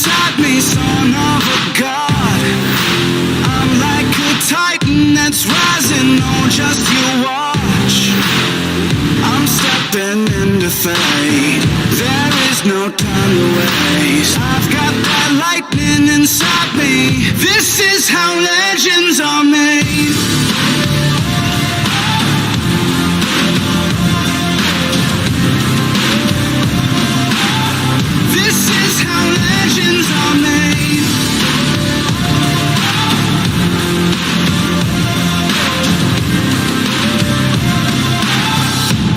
inside me, son of a god. I'm like a titan that's rising, oh just you watch. I'm stepping into fate, there is no time to waste. I've got that lightning inside me, this is how legends are made. This is how legends are made.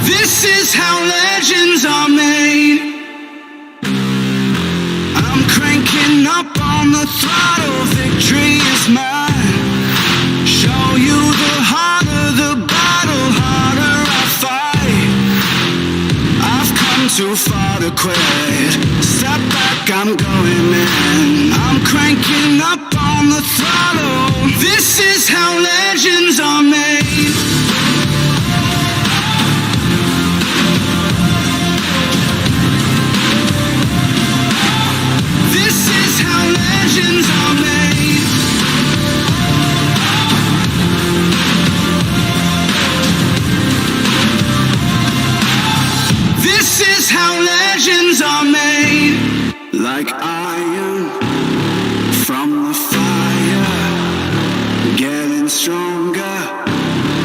This is how legends are made. I'm cranking up on the throttle, victory is mine. Show you the harder the battle, harder I fight. I've come too far to quit, step back, I'm going in. I'm cranking up on the throttle, this is how legends are made. This is how legends are made. This is how legends are made. Like iron from the fire, getting stronger.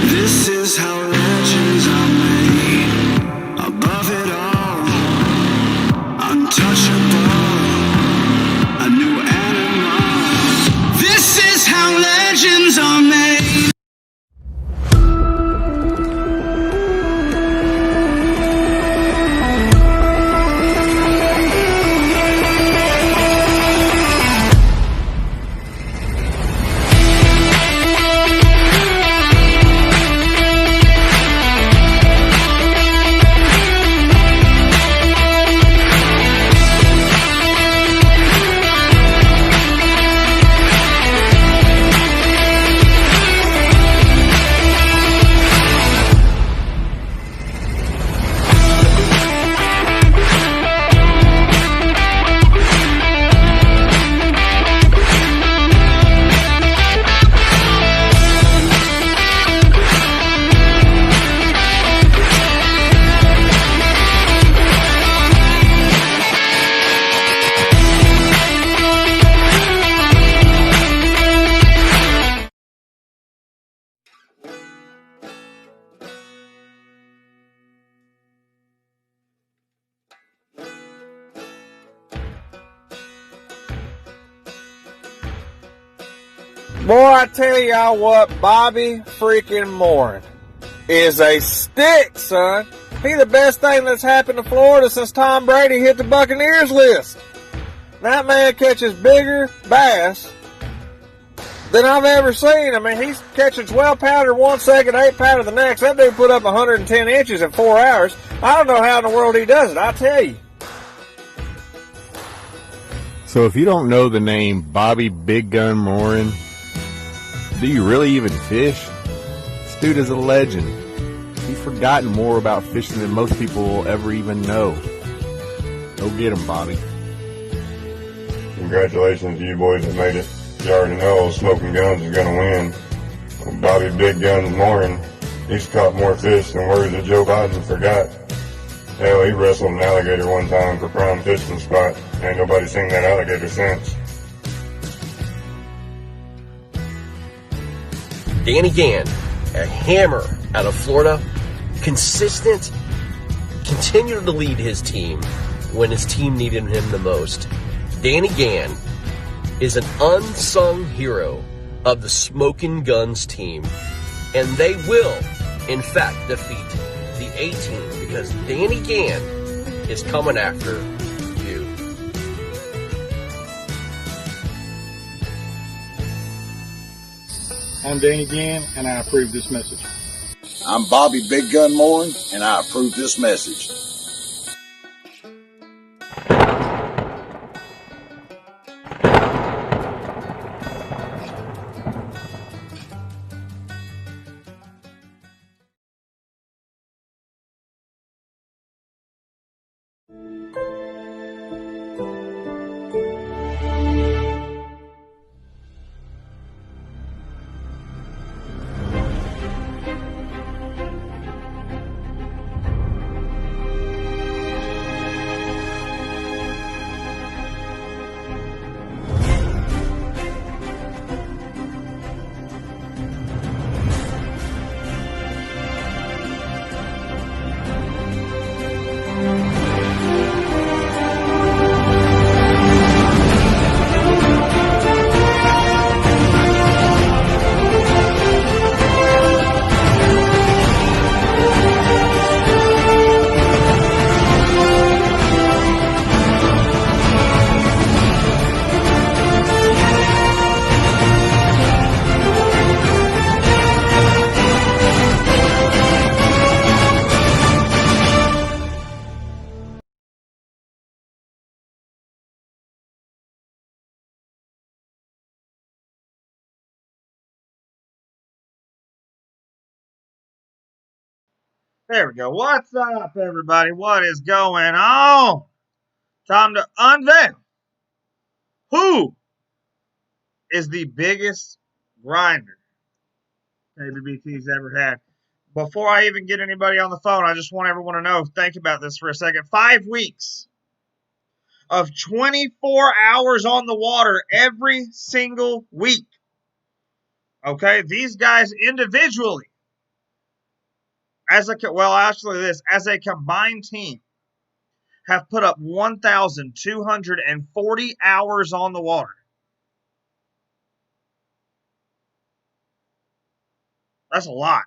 This is how legends are made. Above it all, untouchable, a new animal. This is how legends are made. Boy, I tell y'all what, Bobby freaking Morin is a stick, son. He the best thing that's happened to Florida since Tom Brady hit the Buccaneers list. That man catches bigger bass than I've ever seen. I mean, he's catching 12 pounder 1 second, 8 pounder the next. That dude put up 110 inches in 4 hours. I don't know how in the world he does it, I tell you. So if you don't know the name Bobby Big Gun Morin, do you really even fish? This dude is a legend. He's forgotten more about fishing than most people will ever even know. Go get him, Bobby. Congratulations to you boys that made it. You already know Smoking Guns is going to win. Bobby Big Guns Morin, he's caught more fish than words that Joe Biden forgot. Hell, he wrestled an alligator one time for prime fishing spot. Ain't nobody seen that alligator since. Danny Gann, a hammer out of Florida, consistent, continued to lead his team when his team needed him the most. Danny Gann is an unsung hero of the Smoking Guns team, and they will, in fact, defeat the A-team because Danny Gann is coming after you. I'm Danny Gann, and I approve this message. I'm Bobby Big Gun Morin, and I approve this message. There we go. What's up, everybody? What is going on? Time to unveil who is the biggest grinder KBBT's ever had. Before I even get anybody on the phone, I just want everyone to know, think about this for a second. 5 weeks of 24 hours on the water every single week. Okay, these guys individually, as a combined team, have put up 1,240 hours on the water. That's a lot.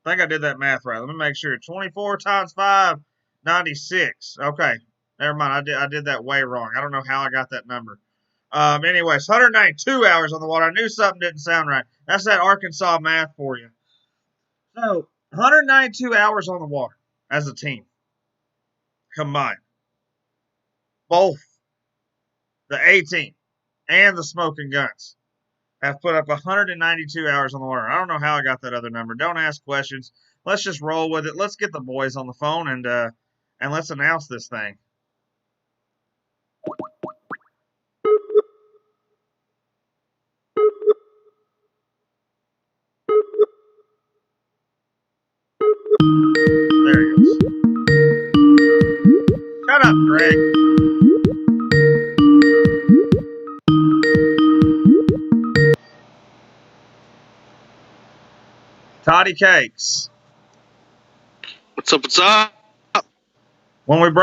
I think I did that math right. Let me make sure. 24 times 5, 96. Okay, never mind. I did that way wrong. I don't know how I got that number. Anyways, 192 hours on the water. I knew something didn't sound right. That's that Arkansas math for you. So, 192 hours on the water as a team combined. Both the A team and the Smoking Guns have put up 192 hours on the water. I don't know how I got that other number. Don't ask questions. Let's just roll with it. Let's get the boys on the phone and let's announce this thing. There he goes. Shut up, Greg. Toddy Cakes. What's up? What's up? After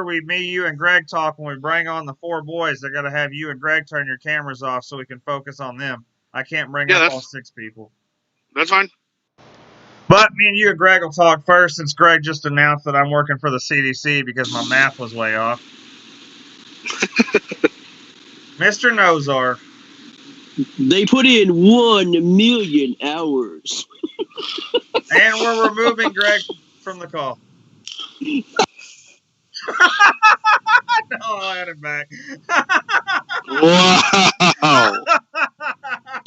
me, you, and Greg talk, when we bring on the 4 boys, I got to have you and Greg turn your cameras off so we can focus on them. I can't bring up all 6 people. That's fine. But me and you and Greg will talk first, since Greg just announced that I'm working for the CDC because my math was way off. Mr. Nozar. They put in 1 million hours. And we're removing Greg from the call. No, I'll add it back. Wow.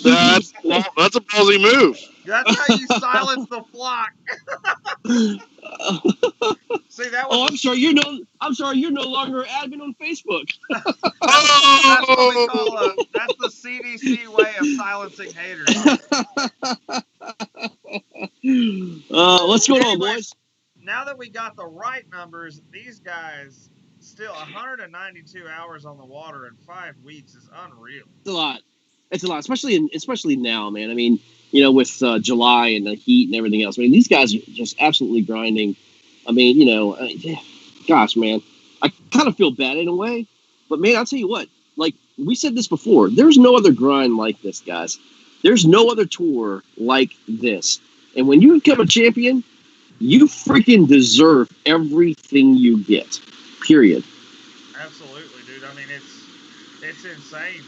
That's a ballsy move. That's how you silence the flock. See, that was. Oh, I'm sorry. You're no longer an admin on Facebook. That's what we call that's the CDC way of silencing haters. What's going on, boys? Now that we got the right numbers, these guys still 192 hours on the water in 5 weeks is unreal. It's a lot, especially now, man. I mean, with July and the heat and everything else. I mean, these guys are just absolutely grinding. I mean, gosh, man, I kind of feel bad in a way, but man, I'll tell you what. Like we said this before, there's no other grind like this, guys. There's no other tour like this. And when you become a champion, you freaking deserve everything you get. Period. Absolutely, dude. I mean, it's insane.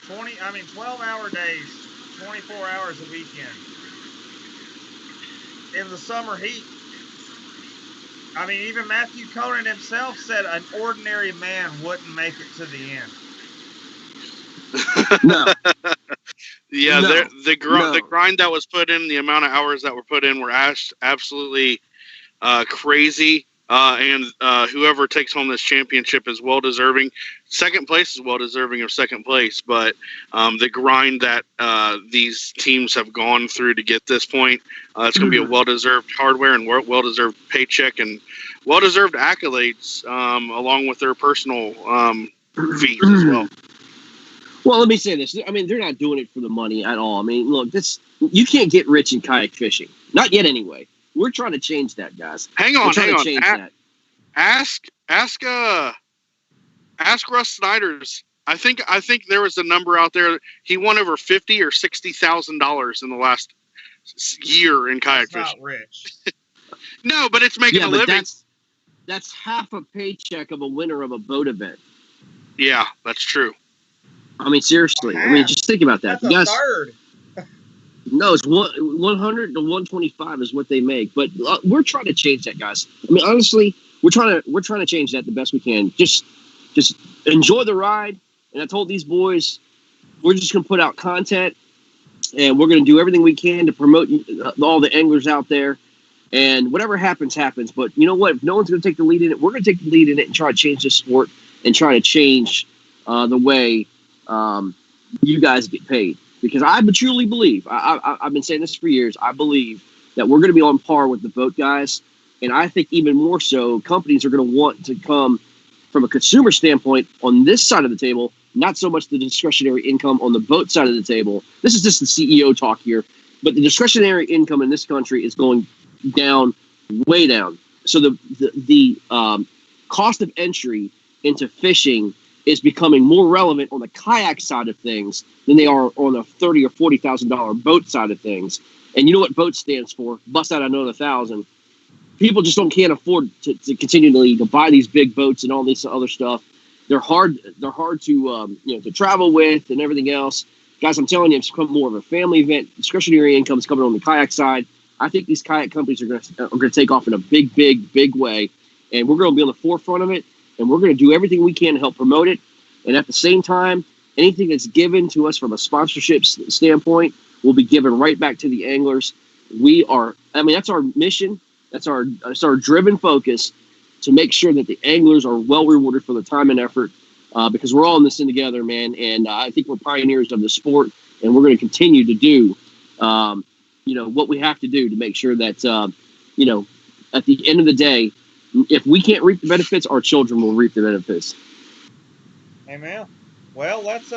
12-hour days, 24 hours a weekend. In the summer heat. I mean, even Matthew Conan himself said an ordinary man wouldn't make it to the end. No. Yeah, No. the grind that was put in, the amount of hours that were put in were absolutely crazy. And whoever takes home this championship is well deserving. Second place is well deserving of second place, but the grind that these teams have gone through to get this point, it's going to be a well-deserved hardware and well-deserved paycheck and well-deserved accolades, along with their personal fees as well. Well, let me say this. I mean, they're not doing it for the money at all. I mean, look, you can't get rich in kayak fishing. Not yet, anyway. We're trying to change that, guys. Hang on. That. Ask Russ Snyder's. I think there was a number out there. He won over $50,000 or $60,000 in the last year in kayak fishing. Not rich. No, but it's making a living. That's half a paycheck of a winner of a boat event. Yeah, that's true. I mean, seriously. I mean, just think about that. That's a third. No, it's 100 to 125 is what they make. But we're trying to change that, guys. I mean, honestly, we're trying to change that the best we can. Just enjoy the ride. And I told these boys, we're just gonna put out content and we're going to do everything we can to promote all the anglers out there. And whatever happens, happens. But you know what? If no one's going to take the lead in it, we're going to take the lead in it and try to change the sport and try to change the way you guys get paid. Because I truly believe, I've been saying this for years, I believe that we're going to be on par with the boat guys. And I think even more so, companies are going to want to come from a consumer standpoint on this side of the table, not so much the discretionary income on the boat side of the table. This is just the CEO talk here. But the discretionary income in this country is going down, way down. So the cost of entry into fishing is becoming more relevant on the kayak side of things than they are on a $30,000 or $40,000 boat side of things. And you know what boat stands for? Bust out another 1,000. People just can't afford to continually to buy these big boats and all this other stuff. They're hard to to travel with and everything else. Guys, I'm telling you, it's become more of a family event. Discretionary income is coming on the kayak side. I think these kayak companies are going to take off in a big way, and we're going to be on the forefront of it, and we're going to do everything we can to help promote it. And at the same time, anything that's given to us from a sponsorship standpoint will be given right back to the anglers. That's our mission. That's our driven focus to make sure that the anglers are well rewarded for their time and effort, because we're all in this thing together, man. And I think we're pioneers of the sport, and we're going to continue to do what we have to do to make sure that, at the end of the day, if we can't reap the benefits, our children will reap the benefits. Amen. Well, let's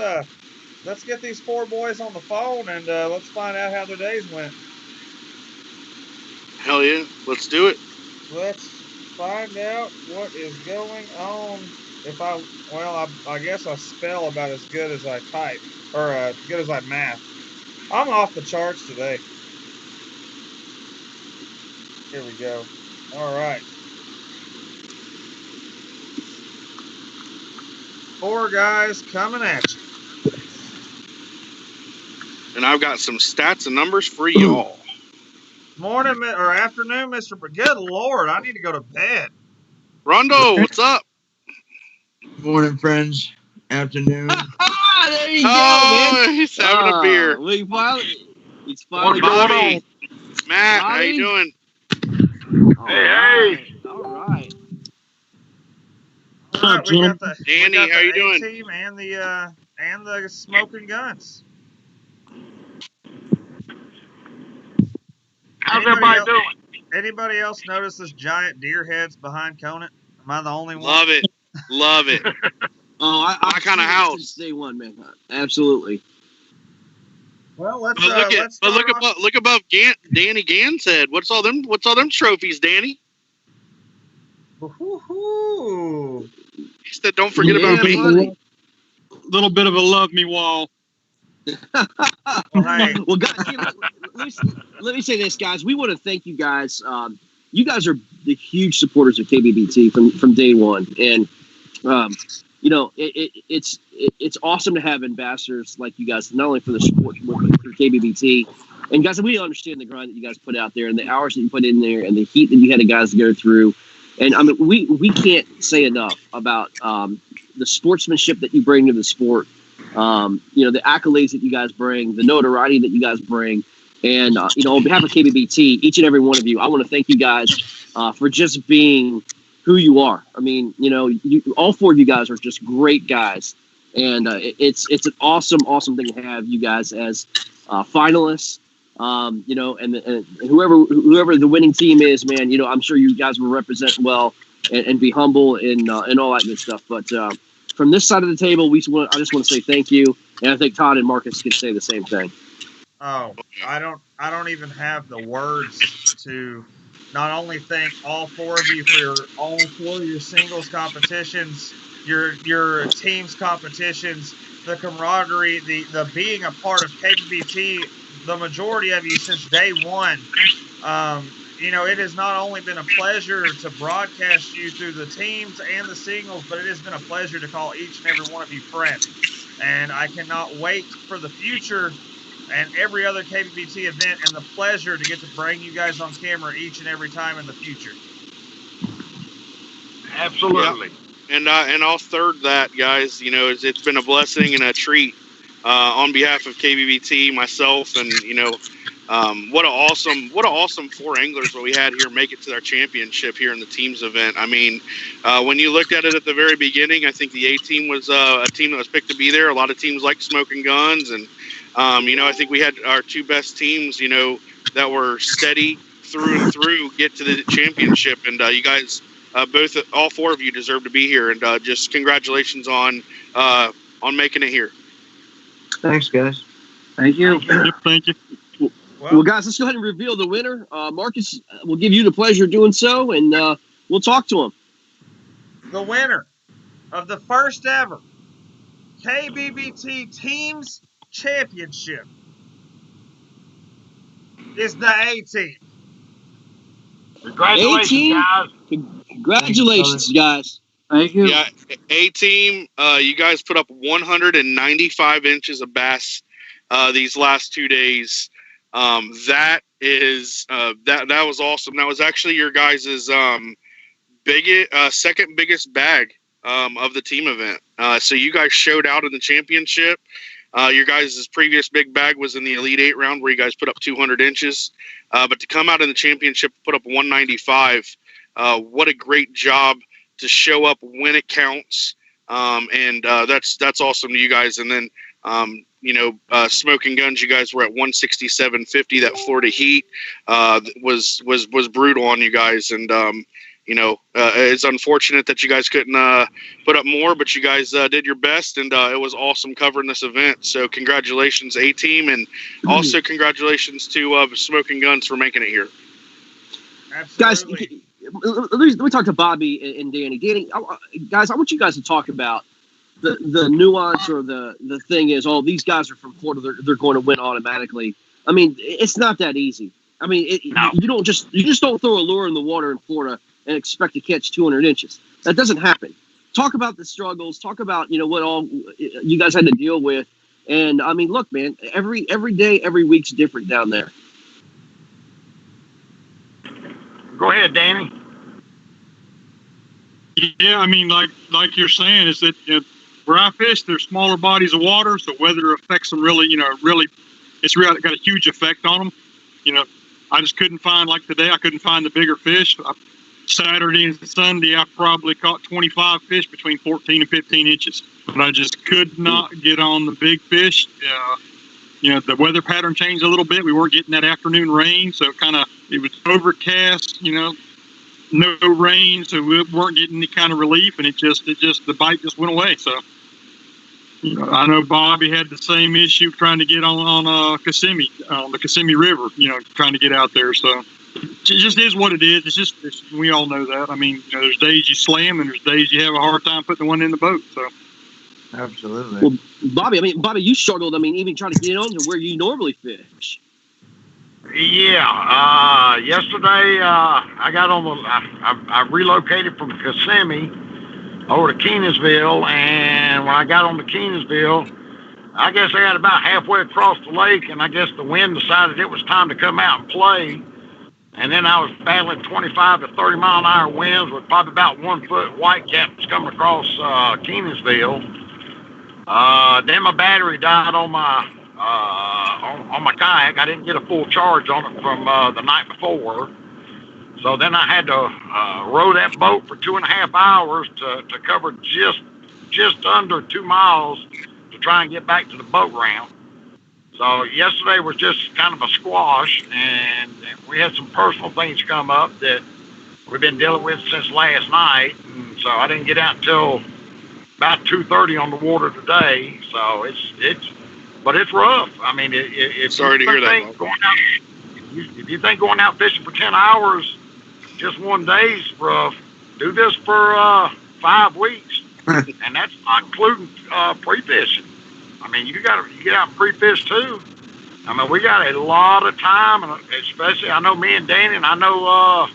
get these four boys on the phone and let's find out how their days went. Hell yeah, let's do it. Let's find out what is going on. I guess I spell about as good as I type, or as good as I math. I'm off the charts today. Here we go. All right. 4 guys coming at you. And I've got some stats and numbers for y'all. Morning or afternoon, Mr. Good Lord, I need to go to bed. Rondo, what's up? Morning, friends. Afternoon. There you go, man. He's having a beer. He's finally Bobby. Matt, how you doing? Hey. All right. All right, we got the Danny, how you doing? A-team and the smoking guns. How's everybody doing? Anybody else notice this giant deer heads behind Conant? Am I the only one? Love it. Oh, my kind of house. Since day one, man. Absolutely. Well, let's look above Danny Gann's head. What's all them trophies, Danny? Woo-hoo-hoo. He said, "Don't forget about me." A little bit of a love me wall. Well, guys, let me say this, guys. We want to thank you guys. You guys are the huge supporters of KBBT from day one, and it's awesome to have ambassadors like you guys, not only for the sport but for KBBT. And guys, we understand the grind that you guys put out there, and the hours that you put in there, and the heat that you had to guys to go through. And I mean, we can't say enough about the sportsmanship that you bring to the sport. The accolades that you guys bring, the notoriety that you guys bring. And, on behalf of KBBT, each and every one of you, I want to thank you guys for just being who you are. I mean, all 4 of you guys are just great guys. And it's an awesome thing to have you guys as finalists. And whoever the winning team is, man, I'm sure you guys will represent well and be humble and all that good stuff. But from this side of the table, I just want to say thank you, and I think Todd and Marcus can say the same thing. Oh, I don't even have the words to not only thank all 4 of you for all 4 of your singles competitions, your teams competitions, the camaraderie, the being a part of KBBT. The majority of you since day one. It has not only been a pleasure to broadcast you through the teams and the singles, but it has been a pleasure to call each and every one of you friends. And I cannot wait for the future and every other KBBT event and the pleasure to get to bring you guys on camera each and every time in the future. Absolutely. Yeah. And I'll third that, guys. It's been a blessing and a treat on behalf of KBBT, myself, and what an awesome 4 anglers that we had here make it to their championship here in the teams event. I mean, when you looked at it at the very beginning, I think the A team was a team that was picked to be there. A lot of teams like Smoking Guns, and I think we had our 2 best teams, that were steady through and through get to the championship. And you guys, all 4 of you, deserve to be here. And just congratulations on making it here. Thanks, guys. Thank you. Thank you. Well, guys, let's go ahead and reveal the winner. Marcus, we'll give you the pleasure of doing so, and we'll talk to him. The winner of the first ever KBBT Teams Championship is the A team. Congratulations, A-team? guys. Congratulations, guys. Thank you. Yeah, A team, you guys put up 195 inches of bass these last 2 days. That was awesome. That was actually your guys' second biggest bag of the team event. So you guys showed out in the championship. Your guys' previous big bag was in the Elite 8 round where you guys put up 200 inches. But to come out in the championship, put up 195, what a great job to show up when it counts. And that's awesome to you guys. And then, Smoking Guns, you guys were at 167.50. That Florida heat was brutal on you guys. And, it's unfortunate that you guys couldn't put up more, but you guys did your best, and it was awesome covering this event. So congratulations, A-Team, and also congratulations to Smoking Guns for making it here. Absolutely. Guys, let me talk to Bobby and Danny. Danny, guys, I want you guys to talk about the nuance, or the thing is, these guys are from Florida, they're going to win automatically. I mean, it's not that easy. I mean, No. you just don't throw a lure in the water in Florida and expect to catch 200 inches. That doesn't happen. Talk about the struggles. Talk about what all you guys had to deal with. And I mean, look, man, every day, every week's different down there. Go ahead, Danny. Yeah, I mean, like you're saying, is that where I fish, there's smaller bodies of water, so weather affects them really. It's really got a huge effect on them. I just couldn't find, like today, I couldn't find the bigger fish. Saturday and Sunday, I probably caught 25 fish between 14 and 15 inches, but I just could not get on the big fish. The weather pattern changed a little bit. We weren't getting that afternoon rain, so it was overcast. No rain, so we weren't getting any kind of relief, and the bite just went away. So, I know Bobby had the same issue trying to get on Kissimmee, on the Kissimmee River. Trying to get out there. So it just is what it is. We all know that. I mean, there's days you slam, and there's days you have a hard time putting the one in the boat. So. Absolutely. Well, Bobby, you struggled. I mean, even trying to get on to where you normally fish. Yeah. Yesterday, I got on I relocated from Kissimmee over to Kenansville, and when I got on to Kenansville, I guess I got about halfway across the lake, and I guess the wind decided it was time to come out and play. And then I was battling 25 to 30 mile an hour winds with probably about 1 foot whitecaps coming across Kenansville. Then my battery died on my kayak. I didn't get a full charge on it from the night before. So then I had to row that boat for 2.5 hours to cover just under 2 miles to try and get back to the boat ramp. So yesterday was just kind of a squash, and we had some personal things come up that we've been dealing with since last night. And so I didn't get out until about 2:30 on the water today. So but it's rough. I mean, Sorry to hear that. If you think going out fishing for 10 hours just one day is rough, do this for 5 weeks, and that's not including pre-fishing. I mean, you get out and pre-fish too. I mean, we got a lot of time, and especially I know me and Danny, and I know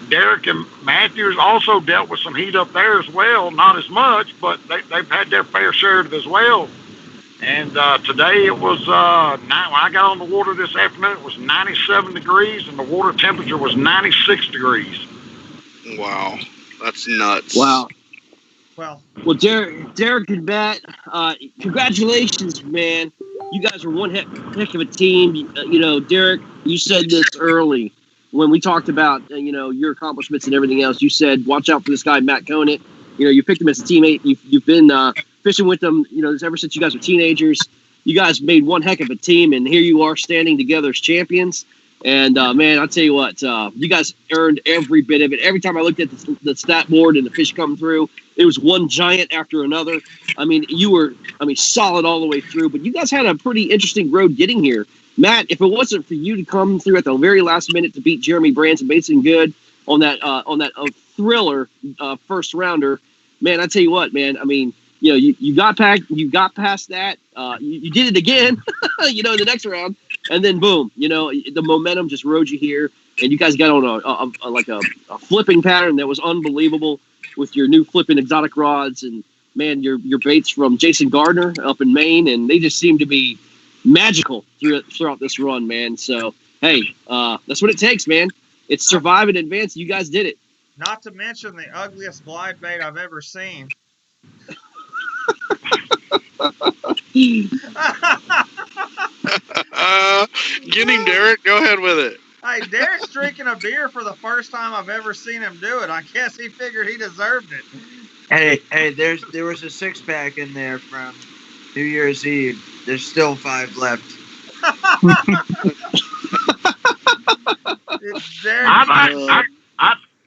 Derek and Matthews also dealt with some heat up there as well. Not as much, but they've had their fair share of it as well. And today it was, when I got on the water this afternoon, it was 97 degrees, and the water temperature was 96 degrees. Wow, that's nuts. Wow. Well, Derek and Matt, congratulations, man. You guys were one heck of a team. Derek, you said this early when we talked about, your accomplishments and everything else. You said, watch out for this guy, Matt Conant. You picked him as a teammate. You've been fishing with him, ever since you guys were teenagers. You guys made one heck of a team, and here you are standing together as champions. And, man, I'll tell you what, you guys earned every bit of it. Every time I looked at the stat board and the fish come through, it was one giant after another. I mean, you were, solid all the way through. But you guys had a pretty interesting road getting here. Matt, if it wasn't for you to come through at the very last minute to beat Jeremy Brands and Mason Good on that thriller first rounder, man, I tell you what, man. You got past that. You did it again, in the next round, and then boom, the momentum just rode you here, and you guys got on a flipping pattern that was unbelievable with your new flipping exotic rods, and man, your baits from Jason Gardner up in Maine, and they just seem to be magical throughout this run, man. So hey, that's what it takes, man. It's survive and advance. You guys did it. Not to mention the ugliest glide bait I've ever seen. Get him, Derek. Go ahead with it. Hey, Derek's drinking a beer for the first time I've ever seen him do it. I guess he figured he deserved it. Hey, there was a 6-pack in there from New Year's Eve. There's still 5 left. It's Derek.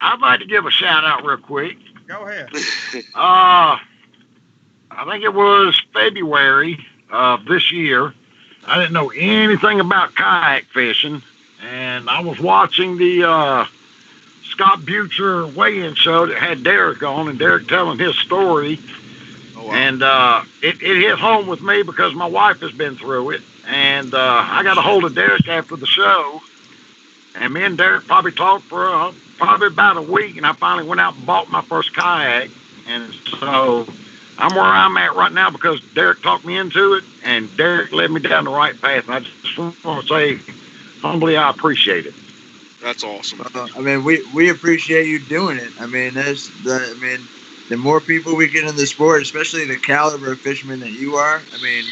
I'd like to give a shout out real quick. Go ahead. I think it was February of this year. I didn't know anything about kayak fishing, and I was watching the Scott Butcher weigh-in show that had Derek on, and Derek telling his story. Oh, wow. And it hit home with me because my wife has been through it, and I got a hold of Derek after the show, and me and Derek probably talked for probably about a week, and I finally went out and bought my first kayak, and so I'm where I'm at right now because Derek talked me into it, and Derek led me down the right path. And I just want to say, humbly, I appreciate it. That's awesome. We appreciate you doing it. The more people we get in the sport, especially the caliber of fisherman that you are. Think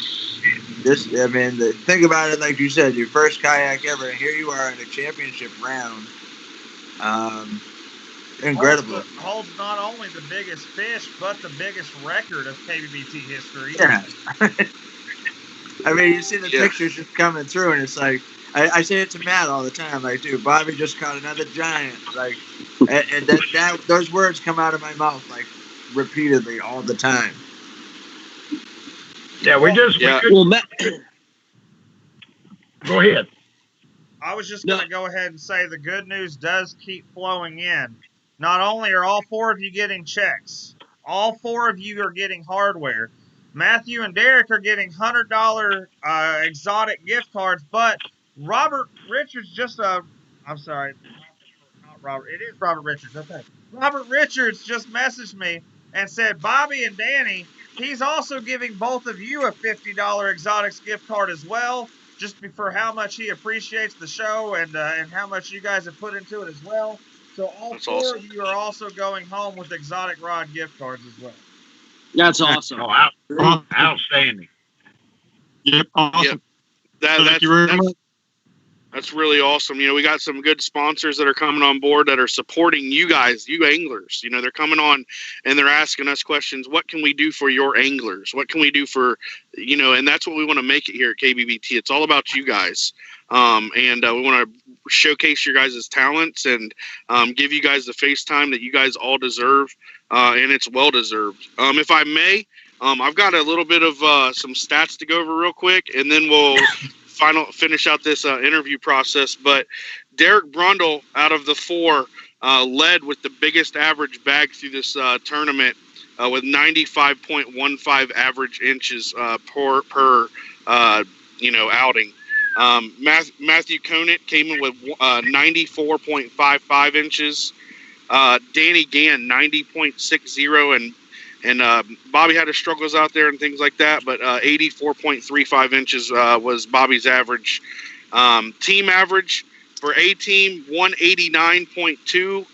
about it like you said, your first kayak ever, and here you are in a championship round. Incredible. Holds not only the biggest fish, but the biggest record of KBBT history. Yeah. You see the pictures just coming through, and it's like, I say it to Matt all the time, dude, Bobby just caught another giant. And those words come out of my mouth, repeatedly all the time. Yeah, Well, Matt. Go ahead. I was just going to go ahead and say the good news does keep flowing in. Not only are all 4 of you getting checks, all 4 of you are getting hardware. Matthew and Derek are getting $100 exotic gift cards, but Robert Richards I'm sorry, not Robert. It is Robert Richards. Okay. Robert Richards just messaged me and said, Bobby and Danny, he's also giving both of you a $50 exotics gift card as well, just for how much he appreciates the show and how much you guys have put into it as well. So all 4 of you are also going home with exotic rod gift cards as well. That's awesome. Outstanding. Yep, awesome. Yep. That's really awesome. We got some good sponsors that are coming on board that are supporting you guys, you anglers. They're coming on and they're asking us questions. What can we do for your anglers? What can we do for, and that's what we want to make it here at KBBT. It's all about you guys. And we want to showcase your guys' talents and give you guys the face time that you guys all deserve. And it's well deserved. If I may, I've got a little bit of some stats to go over real quick, and then we'll finish out this interview process. But Derek Brundle, out of the 4, led with the biggest average bag through this tournament with 95.15 average inches per outing. Matthew Conant came in with 94.55 inches. Danny Gann 90.60, and Bobby had his struggles out there and things like that, but 84.35 inches was Bobby's average. Team average for A team 189.2,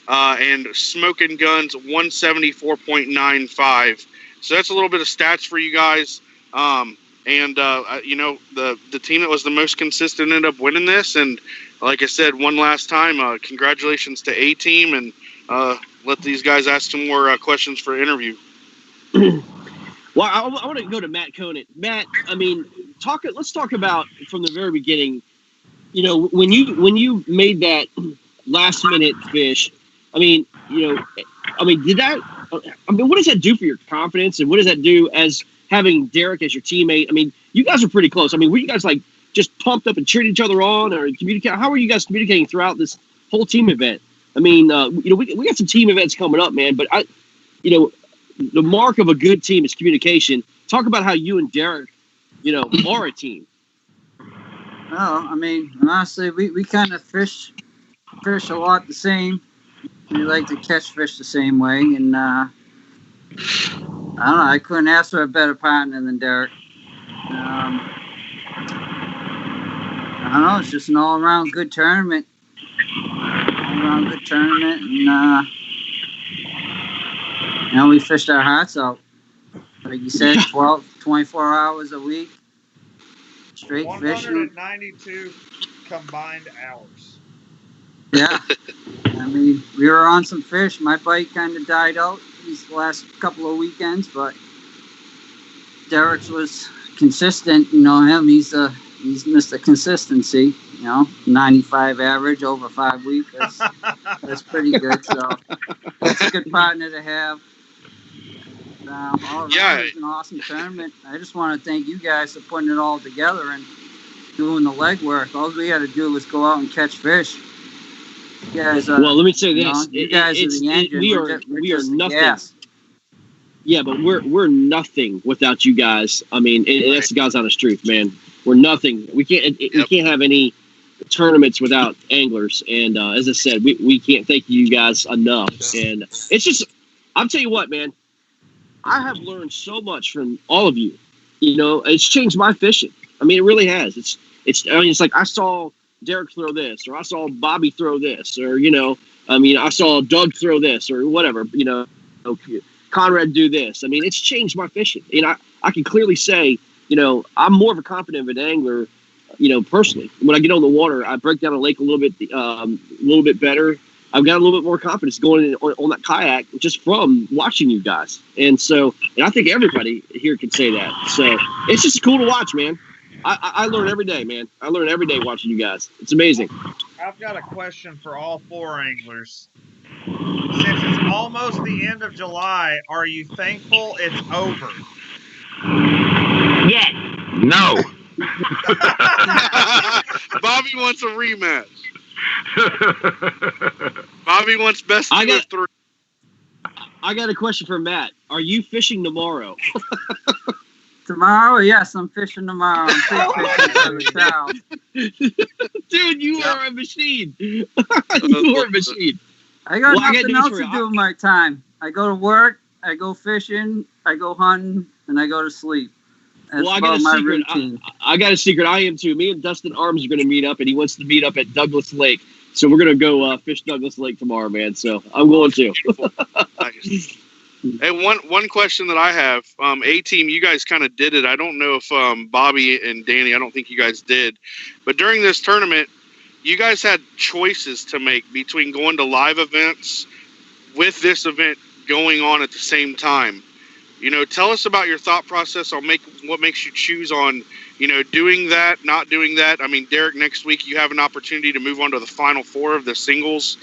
and Smoking Guns 174.95. So that's a little bit of stats for you guys. The team that was the most consistent ended up winning this. And like I said, one last time, congratulations to A-Team, and let these guys ask some more questions for interview. Well, I want to go to Matt Conant. Matt, I mean, let's talk about from the very beginning. You know, when you made that last minute fish, I mean, what does that do for your confidence, and what does that do as having Derek as your teammate? I mean, you guys are pretty close. I mean, were you guys like just pumped up and cheering each other on, or communicate? How were you guys communicating throughout this whole team event? I mean, we got some team events coming up, man. But the mark of a good team is communication. Talk about how you and Derek, are a team. Well, I mean, honestly, we kind of fish a lot the same. We like to catch fish the same way, and I don't know. I couldn't ask for a better partner than Derek. I don't know. It's just an all-around good tournament. And we fished our hearts out. Like you said, 24 hours a week, straight fishing. 192 combined hours. Yeah. I mean, we were on some fish. My bite kind of died out these last couple of weekends, but Derek's was consistent. You know him. He's Mr. Consistency. 95 average over 5 weeks. That's pretty good. So that's a good partner to have. All around, it was an awesome tournament. I just want to thank you guys for putting it all together and doing the legwork. All we had to do was go out and catch fish. You guys, well, let me say this: you guys are the engine. We are nothing. Gas. Yeah, but we're nothing without you guys. I mean, and that's the God's honest truth, man. We're nothing. We can't have any tournaments without anglers. And as I said, we can't thank you guys enough. And it's just, I'll tell you what, man. I have learned so much from all of you. It's changed my fishing. I mean, it really has. It's like I saw Derek throw this, or I saw Bobby throw this, or I saw Doug throw this, or whatever. Conrad do this. I mean, it's changed my fishing. And I can clearly say, I'm more of a confident of an angler, personally. When I get on the water, I break down a lake a little bit better. I've got a little bit more confidence going on that kayak just from watching you guys. And I think everybody here can say that. So it's just cool to watch, man. I learn every day, man. I learn every day watching you guys. It's amazing. I've got a question for all 4 anglers. Since it's almost the end of July, are you thankful it's over? Yes. No. Bobby wants a rematch. Bobby wants best of 3. I got a question for Matt. Are you fishing tomorrow? Tomorrow? Yes, I'm fishing tomorrow. I'm fishing for the cow. Dude, you are a machine. You are a machine. I got nothing else to do with my time. I go to work, I go fishing, I go hunting, and I go to sleep. That's I got a my secret. routine. I got a secret. I am too. Me and Dustin Arms are going to meet up, and he wants to meet up at Douglas Lake. So we're going to go fish Douglas Lake tomorrow, man. So I'm going to. Hey, one question that I have, A-Team, you guys kind of did it. I don't know if Bobby and Danny, I don't think you guys did. But during this tournament, you guys had choices to make between going to live events with this event going on at the same time. Tell us about your thought process on what makes you choose on, doing that, not doing that. I mean, Derek, next week you have an opportunity to move on to the final 4 of the singles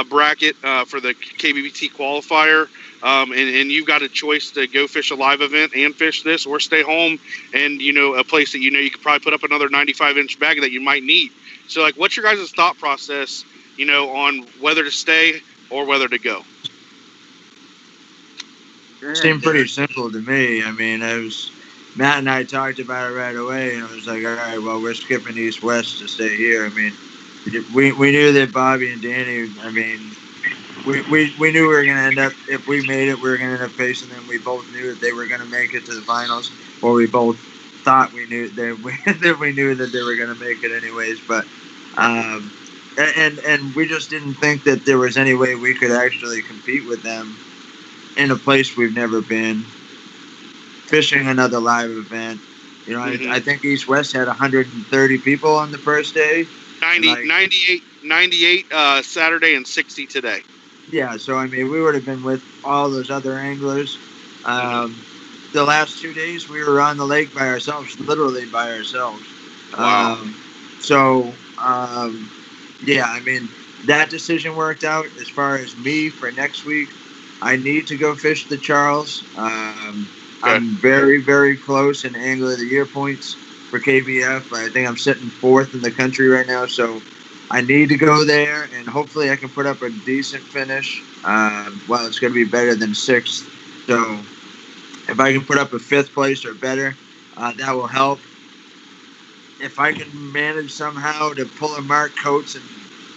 bracket for the KBBT qualifier. And you've got a choice to go fish a live event and fish this, or stay home and, a place that you could probably put up another 95-inch bag that you might need. So, what's your guys' thought process, on whether to stay or whether to go? It seemed pretty simple to me. I mean, Matt and I talked about it right away, and it was like, all right, well, we're skipping East-West to stay here. I mean, we knew that Bobby and Danny, I mean, we knew we were going to end up, if we made it, we were going to end up facing them. We both knew that they were going to make it to the finals, or we both thought we knew that we knew that they were going to make it anyways. But and we just didn't think that there was any way we could actually compete with them in a place we've never been, fishing another live event. You know, I think East West had 130 people on the first day. 98 Saturday and 60 today. Yeah, so I mean, we would have been with all those other anglers. The last 2 days, we were on the lake by ourselves, literally by ourselves. Wow. Yeah, I mean, that decision worked out. As far as me for next week, I need to go fish the Charles. I'm very, very close in Angler of the Year points for KBF. I think I'm sitting 4th in the country right now, so I need to go there, and hopefully I can put up a decent finish. Well, it's going to be better than 6th, so if I can put up a 5th place or better, that will help. If I can manage somehow to pull a Mark Coates and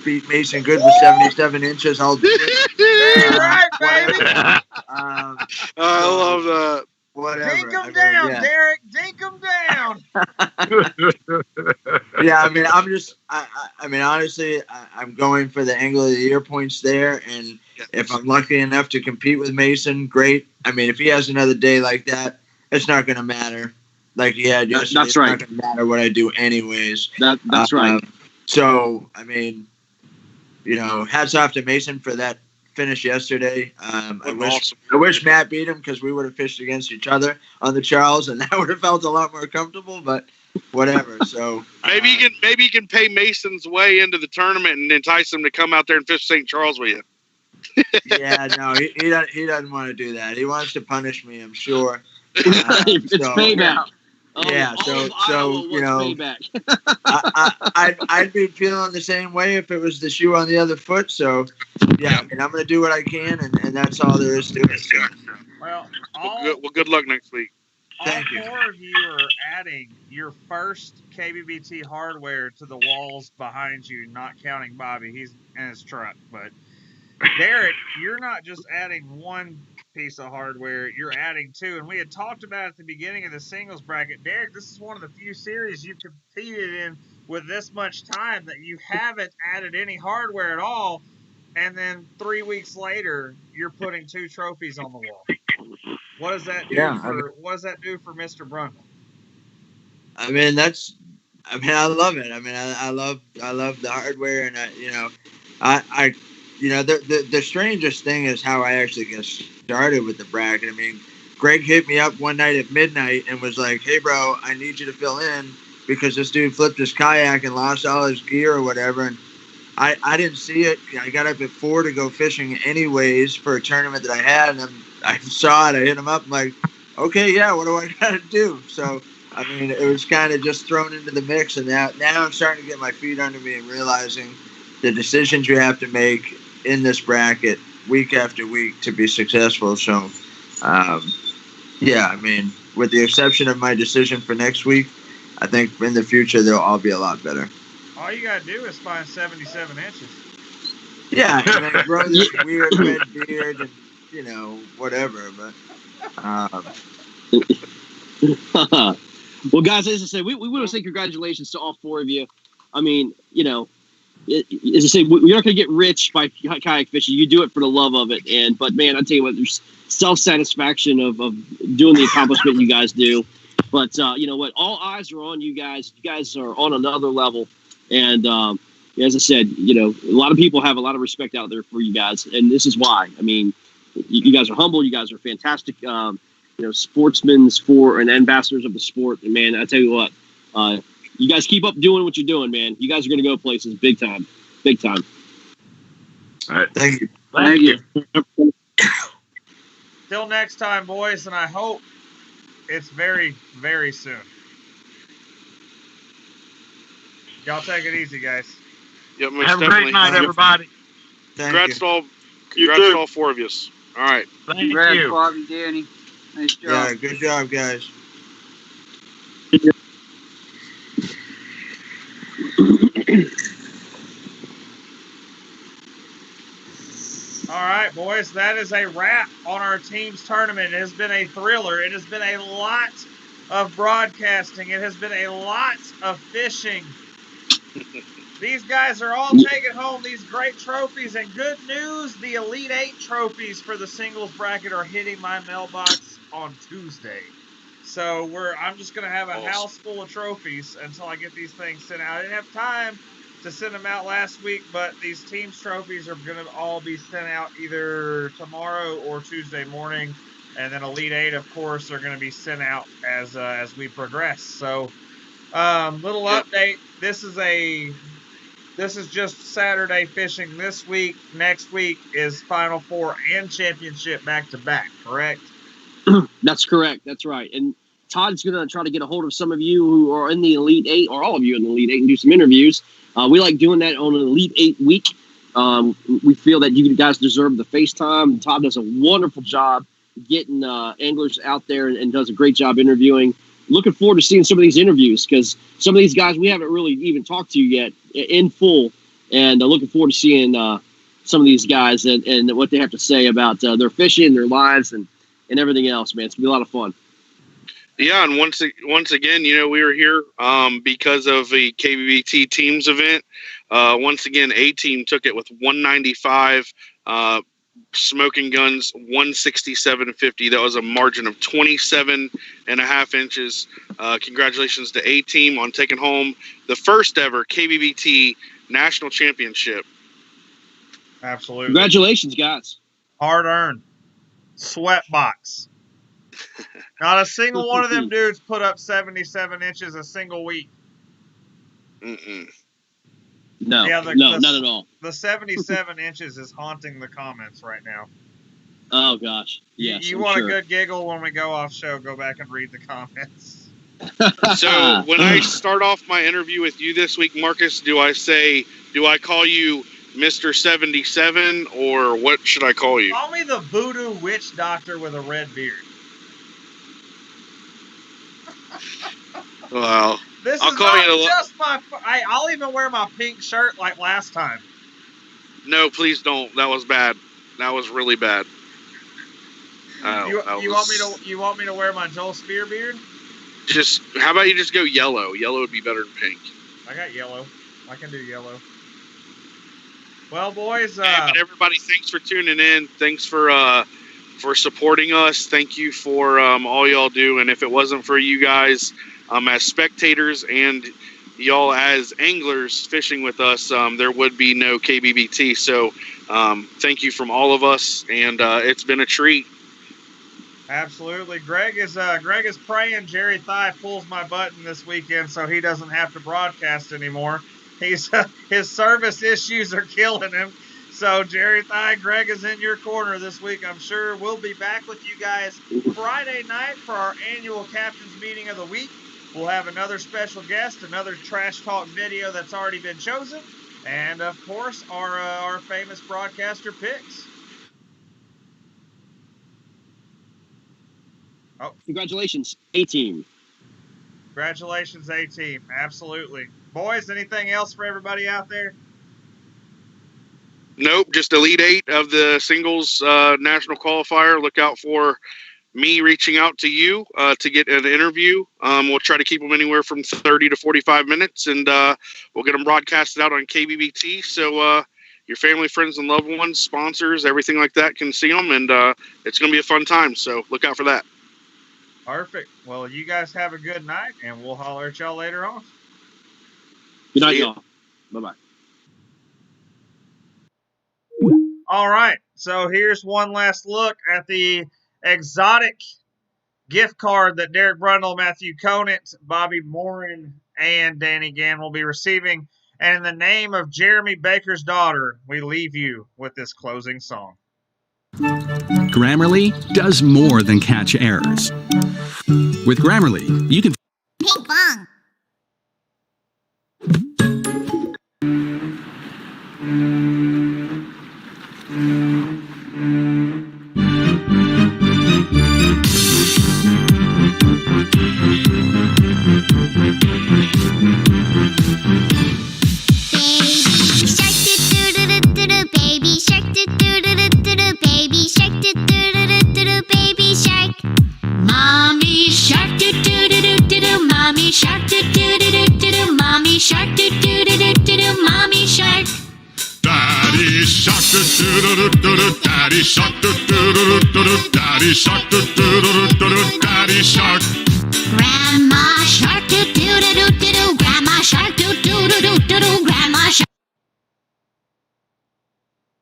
beat Mason Good with 77 inches, I'll do it. Right, baby. I love that. Whatever. Dink him down, yeah. Derek. Dink him down. Yeah, I mean, I mean, honestly, I'm going for the Angler of the Year points there, and if I'm lucky enough to compete with Mason, great. I mean, if he has another day like that, it's not going to matter. Like he had yesterday, That's right. It's not going to matter what I do anyways. That's right. So, I mean, you know, hats off to Mason for that finish yesterday. I wish Matt beat him because we would have fished against each other on the Charles, and that would have felt a lot more comfortable. But whatever. So maybe you can pay Mason's way into the tournament and entice him to come out there and fish St. Charles with you. Yeah, no, he doesn't want to do that. He wants to punish me, I'm sure. It's payback. Yeah, so you know, I'd be feeling the same way if it was the shoe on the other foot. So yeah, I mean, I'm gonna do what I can, and that's all there is to it. So. Well, good luck next week. All 4 of you are adding your first KBBT hardware to the walls behind you, not counting Bobby. He's in his truck. But Derek, you're not just adding one piece of hardware, you're adding 2. And we had talked about at the beginning of the singles bracket, Derek, this is one of the few series you've competed in with this much time that you haven't added any hardware at all. And then 3 weeks later, you're putting 2 trophies on the wall. What does that do what does that do for Mr. Brundle? I mean, I love it. I mean, I love the hardware, and I the strangest thing is how I actually get started with the bracket. I mean, Greg hit me up one night at midnight and was like, "Hey, bro, I need you to fill in because this dude flipped his kayak and lost all his gear or whatever." And I didn't see it. I got up at 4 to go fishing anyways for a tournament that I had, and I saw it. I hit him up. I'm like, "Okay, yeah, what do I got to do?" So, I mean, it was kind of just thrown into the mix, and now I'm starting to get my feet under me and realizing the decisions you have to make in this bracket week after week to be successful. So, yeah, I mean, with the exception of my decision for next week, I think in the future they'll all be a lot better. All you got to do is find 77 inches. Yeah, and then grow this weird red beard and, you know, whatever. But, well, guys, as I said, we want to say congratulations to all 4 of you. I mean, you know, as I say, you're not going to get rich by kayak fishing. You do it for the love of it. But man, I tell you what, there's self-satisfaction of doing the accomplishment you guys do. But you know what? All eyes are on you guys. You guys are on another level. And as I said, you know, a lot of people have a lot of respect out there for you guys, and this is why. I mean, you guys are humble. You guys are fantastic. You know, sportsmen and ambassadors of the sport. And man, I tell you what. You guys keep up doing what you're doing, man. You guys are going to go places big time. Big time. All right. Thank you. Thank you. Till next time, boys, and I hope it's very, very soon. Y'all take it easy, guys. Yep, most Have a definitely. great night, everybody. Congrats to all 4 of you. All right. Thank Congrats, you. Bobby, Danny. Nice job. Yeah, good job, guys. All right, boys, that is a wrap on our team's tournament. It has been a thriller. It has been a lot of broadcasting. It has been a lot of fishing. These guys are all taking home these great trophies, and good news, the Elite 8 trophies for the singles bracket are hitting my mailbox on Tuesday. So I'm just going to have a house full of trophies until I get these things sent out. I didn't have time to send them out last week, but these teams trophies are going to all be sent out either tomorrow or Tuesday morning. And then Elite 8, of course, are going to be sent out as we progress. So, little update. This is just Saturday fishing this week. Next week is Final Four and Championship back-to-back, correct? That's correct. That's right. And Todd's going to try to get a hold of some of you who are in the Elite 8, or all of you in the Elite 8, and do some interviews. We like doing that on an Elite 8 week. We feel that you guys deserve the FaceTime. Todd does a wonderful job getting anglers out there and does a great job interviewing. Looking forward to seeing some of these interviews, because some of these guys we haven't really even talked to yet in full, and looking forward to seeing some of these guys and what they have to say about their fishing, their lives, and everything else, man. It's going to be a lot of fun. Yeah, and once again, we were here because of the KBBT teams event. Once again, A-Team took it with 195, Smoking Guns 167.50. That was a margin of 27.5 inches. Congratulations to A-Team on taking home the first ever KBBT National Championship. Absolutely. Congratulations, guys. Hard earned. Sweat box. Not a single one of them dudes put up 77 inches a single week. Mm-mm. No, not at all. The 77 inches is haunting the comments right now. Oh, gosh. Yes, you want a good giggle when we go off show, go back and read the comments. So when I start off my interview with you this week, Marcus, do I call you Mr. 77, or what should I call you? Call me the voodoo witch doctor with a red beard. Well, this I'll is call not you just my. I'll even wear my pink shirt like last time. No, please don't. That was bad. That was really bad. You want me to wear my Joel Spear beard? How about you just go yellow? Yellow would be better than pink. I got yellow. I can do yellow. Well, boys. But everybody, thanks for tuning in. Thanks for supporting us. Thank you for all y'all do. And if it wasn't for you guys as spectators and y'all as anglers fishing with us, there would be no KBBT. So thank you from all of us, and it's been a treat. Absolutely. Greg is praying Jerry Thigh pulls my button this weekend so he doesn't have to broadcast anymore. His service issues are killing him. So, Jerry Thigh, Greg is in your corner this week. I'm sure we'll be back with you guys Friday night for our annual Captain's Meeting of the Week. We'll have another special guest, another trash talk video that's already been chosen, and, of course, our famous broadcaster picks. Oh, congratulations, A-Team. Congratulations, A-Team. Absolutely. Boys, anything else for everybody out there? Nope, just Elite 8 of the singles national qualifier. Look out for me reaching out to you to get an interview. We'll try to keep them anywhere from 30 to 45 minutes, and we'll get them broadcasted out on KBBT. So your family, friends, and loved ones, sponsors, everything like that can see them, and it's going to be a fun time. So look out for that. Perfect. Well, you guys have a good night, and we'll holler at y'all later on. Good night, y'all. Bye-bye. All right. So here's one last look at the exotic gift card that Derek Brundle, Matthew Conant, Bobby Morin, and Danny Gann will be receiving. And in the name of Jeremy Baker's daughter, we leave you with this closing song. Grammarly does more than catch errors. With Grammarly, you can... Ping pong. Baby shark, do-do-do-do-do, baby shark, do-do-do-do-do, baby shark. Mommy shark, do-do-do-do-do, mommy shark, do-do-do-do-do, mommy shark, do-do-do-do-do, Daddy shark, daddy shark, daddy shark, daddy shark. Grandma shark,